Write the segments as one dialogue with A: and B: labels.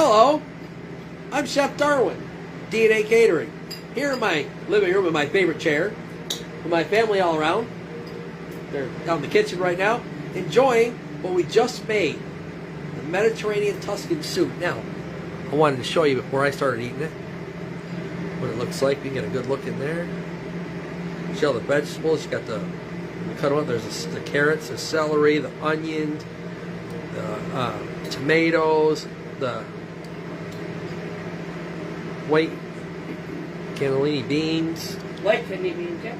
A: Hello, I'm Chef Darwin, DNA Catering. Here in my living room in my favorite chair, with my family all around. They're down in the kitchen right now, enjoying what we just made, the Mediterranean Tuscan soup. Now, I wanted to show you before I started eating it, what it looks like. You can get a good look in there. See all the vegetables. You got the cut them up. There's the carrots, the celery, the onions, the tomatoes, the white cannellini beans.
B: White kidney beans, yeah.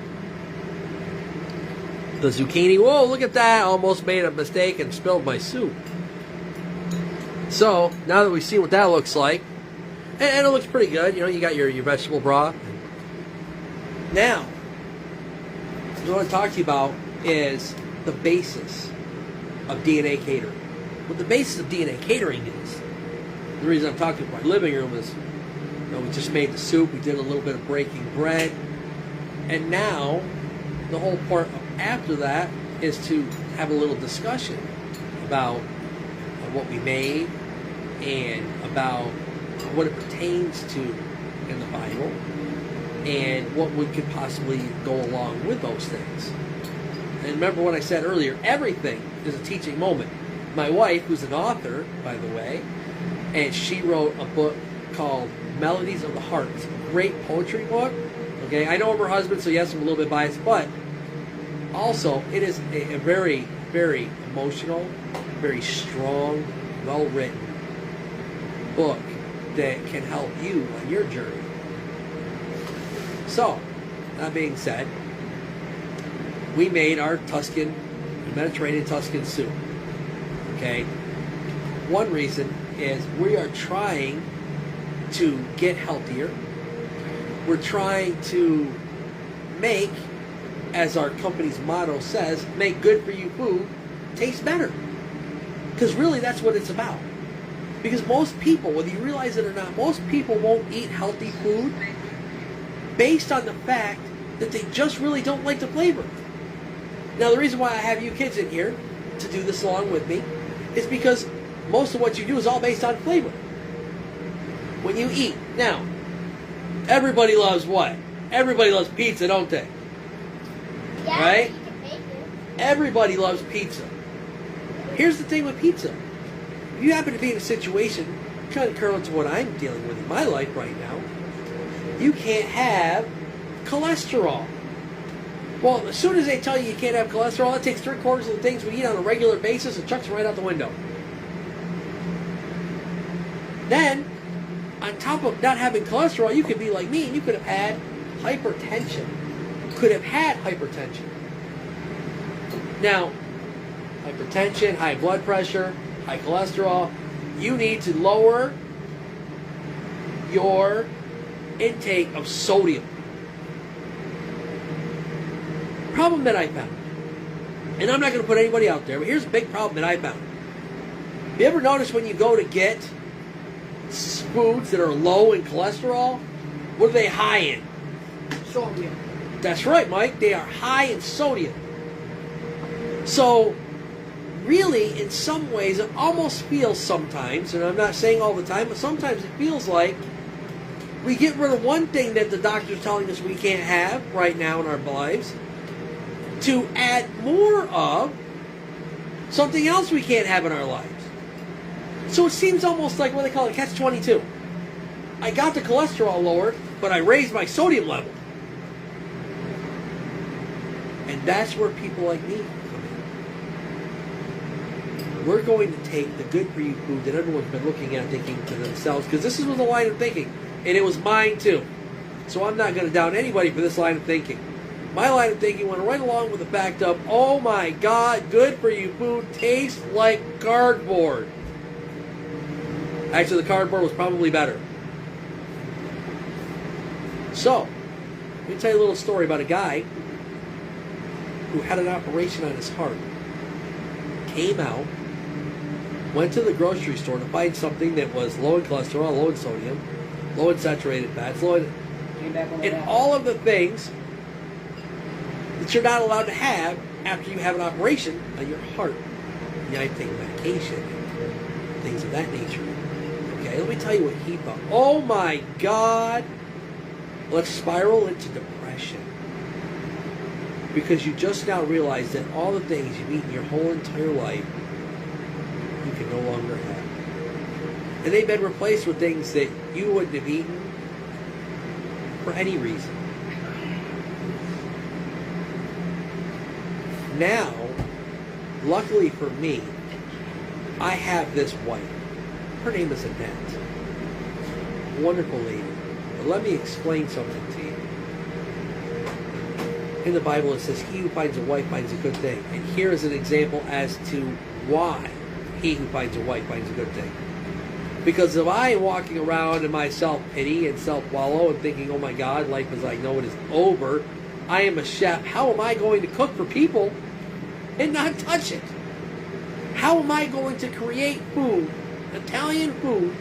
A: The zucchini. Whoa, look at that. Almost made a mistake and spilled my soup. So, now that we've seen what that looks like, and it looks pretty good, you know, you got your vegetable broth. Now, what I want to talk to you about is the basis of DNA catering. What the basis of DNA catering is, the reason I'm talking about my living room is, you know, we just made the soup, we did a little bit of breaking bread, and now the whole part after that is to have a little discussion about what we made and about what it pertains to in the Bible and what we could possibly go along with those things. And remember what I said earlier, everything is a teaching moment. My wife, who's an author, by the way, and she wrote a book called Melodies of the Heart. It's a great poetry book. Okay, I know I'm her husband, so yes, I'm a little bit biased, but also it is a very, very emotional, very strong, well-written book that can help you on your journey. So, that being said, we made our Mediterranean Tuscan soup. Okay? One reason is we are trying to get healthier. We're trying to make, as our company's motto says, make good for you food taste better. Because really that's what it's about. Because most people, whether you realize it or not, most people won't eat healthy food based on the fact that they just really don't like the flavor. Now, the reason why I have you kids in here to do this along with me is because most of what you do is all based on flavor. When you eat. Now, everybody loves what? Everybody loves pizza, don't they?
C: Yeah,
A: right? Everybody loves pizza. Here's the thing with pizza. If you happen to be in a situation kind of current to what I'm dealing with in my life right now, you can't have cholesterol. Well, as soon as they tell you can't have cholesterol, that takes 3/4 of the things we eat on a regular basis and chucks them right out the window. Then, on top of not having cholesterol, you could be like me and you could have had hypertension. You could have had hypertension. Now, hypertension, high blood pressure, high cholesterol, you need to lower your intake of sodium. Problem that I found, and I'm not going to put anybody out there, but here's a big problem that I found. You ever notice when you go to get foods that are low in cholesterol, what are they high in?
B: Sodium.
A: That's right, Mike. They are high in sodium. So, really, in some ways, it almost feels sometimes, and I'm not saying all the time, but sometimes it feels like we get rid of one thing that the doctor's telling us we can't have right now in our lives to add more of something else we can't have in our lives. So it seems almost like what they call it, catch-22. I got the cholesterol lowered, but I raised my sodium level. And that's where people like me come in. We're going to take the good-for-you food that everyone's been looking at thinking to themselves, because this was the line of thinking, and it was mine too. So I'm not going to down anybody for this line of thinking. My line of thinking went right along with the fact of, oh my God, good-for-you food tastes like cardboard. Actually, the cardboard was probably better. So, let me tell you a little story about a guy who had an operation on his heart. Came out, went to the grocery store to find something that was low in cholesterol, low in sodium, low in saturated fats, low in... And all of the things that you're not allowed to have after you have an operation on your heart. You have to take medication, things of that nature. Okay, let me tell you what he thought. Oh my God! Let's spiral into depression. Because you just now realize that all the things you've eaten your whole entire life, you can no longer have. And they've been replaced with things that you wouldn't have eaten for any reason. Now, luckily for me, I have this wife. Her name is Annette. Wonderful lady. But let me explain something to you. In the Bible it says, he who finds a wife finds a good thing. And here is an example as to why he who finds a wife finds a good thing. Because if I am walking around in my self-pity and self-wallow and thinking, oh my God, life as I know it is over, I am a chef, how am I going to cook for people and not touch it? How am I going to create food, Italian food,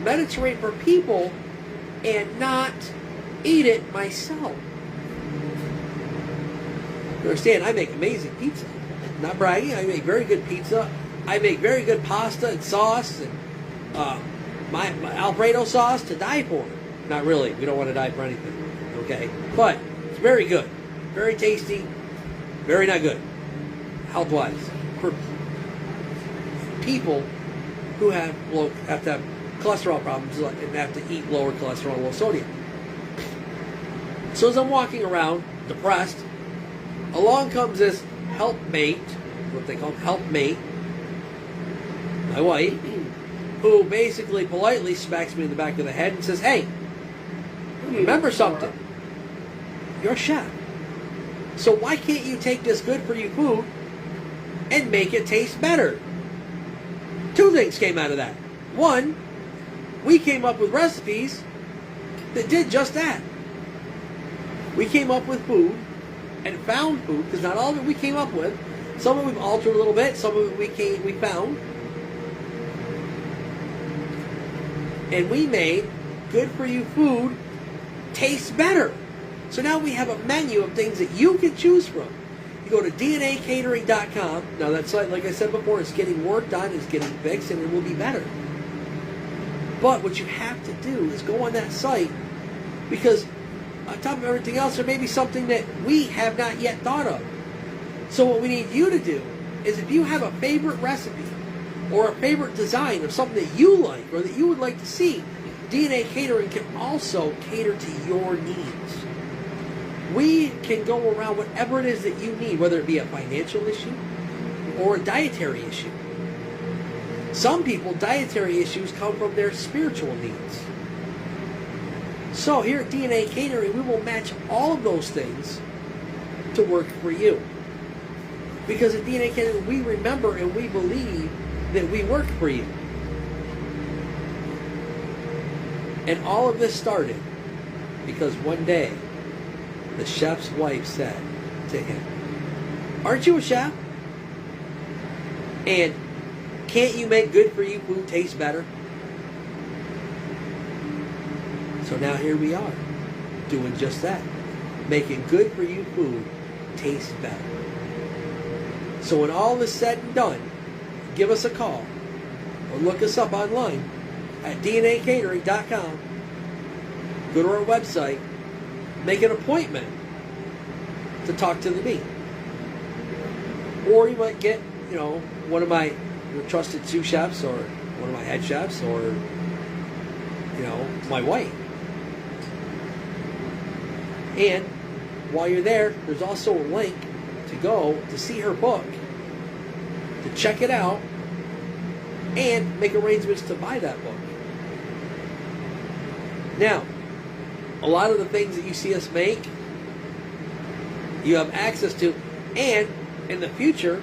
A: Mediterranean for people, and not eat it myself? You understand, I make amazing pizza. I'm not bragging, I make very good pizza. I make very good pasta and sauce and my Alfredo sauce to die for. Not really, we don't want to die for anything. Okay? But it's very good. Very tasty. Very not good. Health-wise. For people who have to have cholesterol problems and have to eat lower cholesterol, low sodium. So as I'm walking around, depressed, along comes this helpmate, what they call helpmate, my wife, who basically politely smacks me in the back of the head and says, hey, remember something. You're a chef. So why can't you take this good-for-you food and make it taste better? Two things came out of that. One, we came up with recipes that did just that. We came up with food and found food, because not all of it we came up with. Some of it we've altered a little bit, some of it we found. And we made good-for-you food taste better. So now we have a menu of things that you can choose from. You go to dnacatering.com. Now that site, like I said before, is getting worked on, is getting fixed, and it will be better. But what you have to do is go on that site, because on top of everything else, there may be something that we have not yet thought of. So what we need you to do is, if you have a favorite recipe or a favorite design of something that you like or that you would like to see, DNA Catering can also cater to your needs. We can go around whatever it is that you need, whether it be a financial issue or a dietary issue. Some people, dietary issues come from their spiritual needs. So here at DNA Catering, we will match all of those things to work for you. Because at DNA Catering, we remember and we believe that we work for you. And all of this started because one day the chef's wife said to him, aren't you a chef? And can't you make good for you food taste better? So now here we are, doing just that. Making good for you food taste better. So when all is said and done, give us a call or look us up online at dnacatering.com. Go to our website, make an appointment to talk to me. Or you might get, one of my trusted sous chefs or one of my head chefs or, my wife. And while you're there, there's also a link to go to see her book, to check it out, and make arrangements to buy that book. Now, a lot of the things that you see us make, you have access to, and in the future,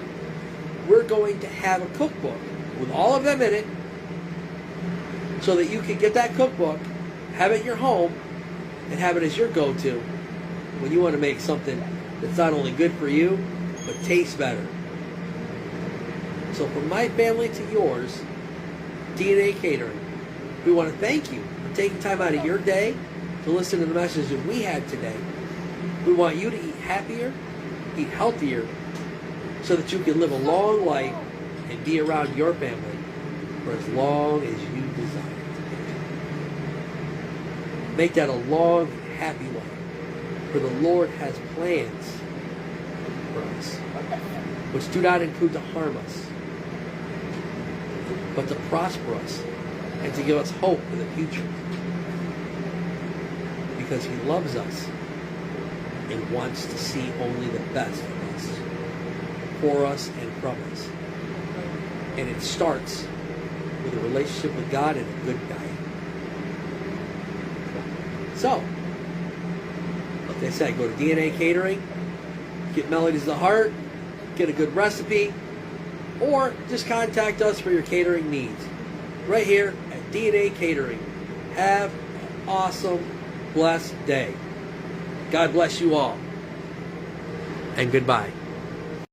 A: we're going to have a cookbook with all of them in it, so that you can get that cookbook, have it in your home, and have it as your go-to when you want to make something that's not only good for you, but tastes better. So from my family to yours, DNA Catering, we want to thank you for taking time out of your day to listen to the message that we had today. We want you to eat happier, eat healthier, so that you can live a long life and be around your family for as long as you desire. Make that a long, happy life. For the Lord has plans for us, which do not include to harm us, but to prosper us and to give us hope for the future. Because He loves us and wants to see only the best of us, for us and from us. And it starts with a relationship with God and a good diet. So, like they said, go to DNA Catering, get Melodies of the Heart, get a good recipe, or just contact us for your catering needs. Right here at DNA Catering. Have an awesome, blessed day. God bless you all. And goodbye.